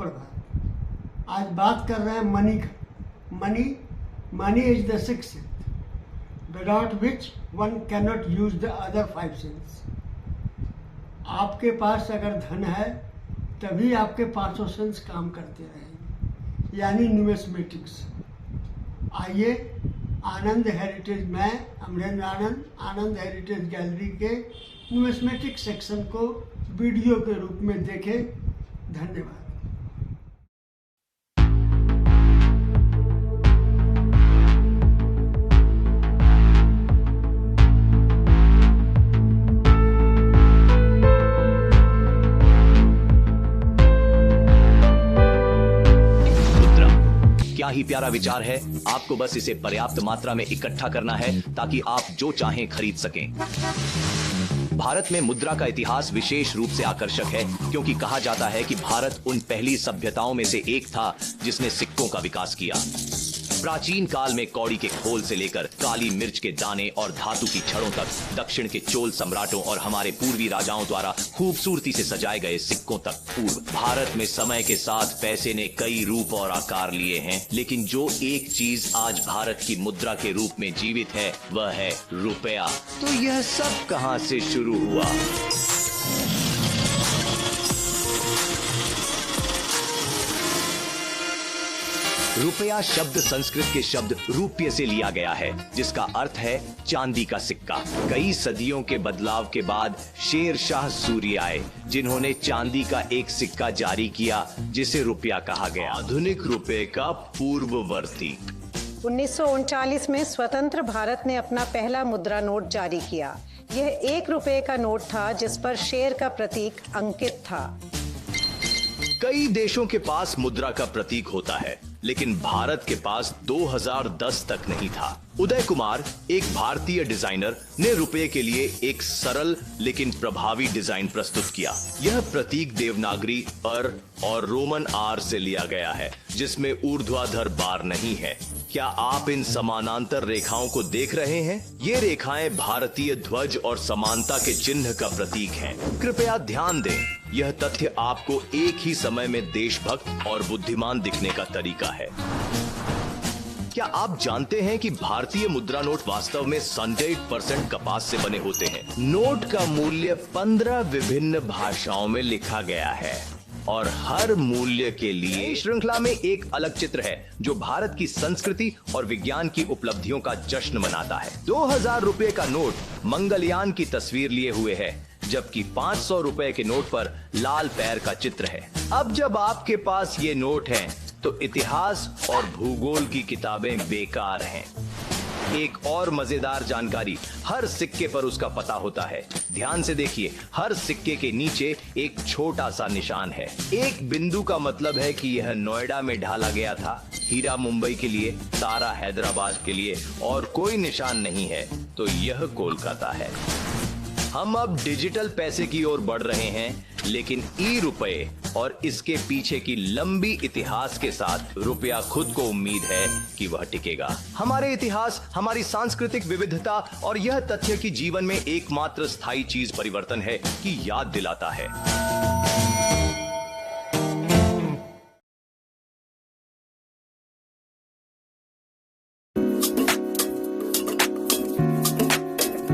सुप्रभात। आज बात कर रहे हैं मनी का। Money is the six sense without which one cannot use the other five sense. आपके पास अगर धन है तभी आपके पांचों सेंस काम करते रहेंगे, यानी न्यूमिस्मेटिक्स। आइए आनंद हेरिटेज में अमरेंद्र आनंद हेरिटेज गैलरी के न्यूमिस्मेटिक सेक्शन को वीडियो के रूप में देखें। धन्यवाद। क्या ही प्यारा विचार है। आपको बस इसे पर्याप्त मात्रा में इकट्ठा करना है ताकि आप जो चाहें खरीद सकें। भारत में मुद्रा का इतिहास विशेष रूप से आकर्षक है क्योंकि कहा जाता है कि भारत उन पहली सभ्यताओं में से एक था जिसने सिक्कों का विकास किया। प्राचीन काल में कौड़ी के खोल से लेकर काली मिर्च के दाने और धातु की छड़ों तक, दक्षिण के चोल सम्राटों और हमारे पूर्वी राजाओं द्वारा खूबसूरती से सजाए गए सिक्कों तक पूर्व भारत में समय के साथ पैसे ने कई रूप और आकार लिए हैं, लेकिन जो एक चीज आज भारत की मुद्रा के रूप में जीवित है वह है रुपया। तो यह सब कहां से शुरू हुआ? रुपया शब्द संस्कृत के शब्द रूप्य से लिया गया है, जिसका अर्थ है चांदी का सिक्का। कई सदियों के बदलाव के बाद शेर शाह सूरी आए, जिन्होंने चांदी का एक सिक्का जारी किया जिसे रुपया कहा गया, आधुनिक रुपए का पूर्ववर्ती। 1939 में स्वतंत्र भारत ने अपना पहला मुद्रा नोट जारी किया। यह 1 रुपए का नोट था जिस पर शेर का प्रतीक अंकित था। कई देशों के पास मुद्रा का प्रतीक होता है, लेकिन भारत के पास 2010 तक नहीं था। उदय कुमार, एक भारतीय डिजाइनर, ने रुपए के लिए एक सरल लेकिन प्रभावी डिजाइन प्रस्तुत किया। यह प्रतीक देवनागरी अर और रोमन आर से लिया गया है, जिसमें ऊर्ध्वाधर बार नहीं है। क्या आप इन समानांतर रेखाओं को देख रहे हैं? ये रेखाएं भारतीय ध्वज और समानता के चिन्ह का प्रतीक हैं। कृपया ध्यान दें, यह तथ्य आपको एक ही समय में देशभक्त और बुद्धिमान दिखने का तरीका है। क्या आप जानते हैं कि भारतीय मुद्रा नोट वास्तव में 100% कपास से बने होते हैं? नोट का मूल्य 15 विभिन्न भाषाओं में लिखा गया है और हर मूल्य के लिए श्रृंखला में एक अलग चित्र है जो भारत की संस्कृति और विज्ञान की उपलब्धियों का जश्न मनाता है। 2000 रुपए का नोट मंगलयान की तस्वीर लिए हुए है, जबकि 500 रुपए के नोट पर लाल पैर का चित्र है। अब जब आपके पास ये नोट हैं, तो इतिहास और भूगोल की किताबें बेकार हैं। एक और मजेदार जानकारी, हर सिक्के पर उसका पता होता है। ध्यान से देखिए, हर सिक्के के नीचे एक छोटा सा निशान है। एक बिंदु का मतलब है कि यह नोएडा में ढाला गया था, हीरा मुंबई के लिए, तारा हैदराबाद के लिए, और कोई निशान नहीं है तो यह कोलकाता है। हम अब डिजिटल पैसे की ओर बढ़ रहे हैं, लेकिन ई रुपए और इसके पीछे की लंबी इतिहास के साथ रुपया खुद को उम्मीद है कि वह टिकेगा। हमारे इतिहास, हमारी सांस्कृतिक विविधता और यह तथ्य कि जीवन में एकमात्र स्थायी चीज परिवर्तन है की याद दिलाता है।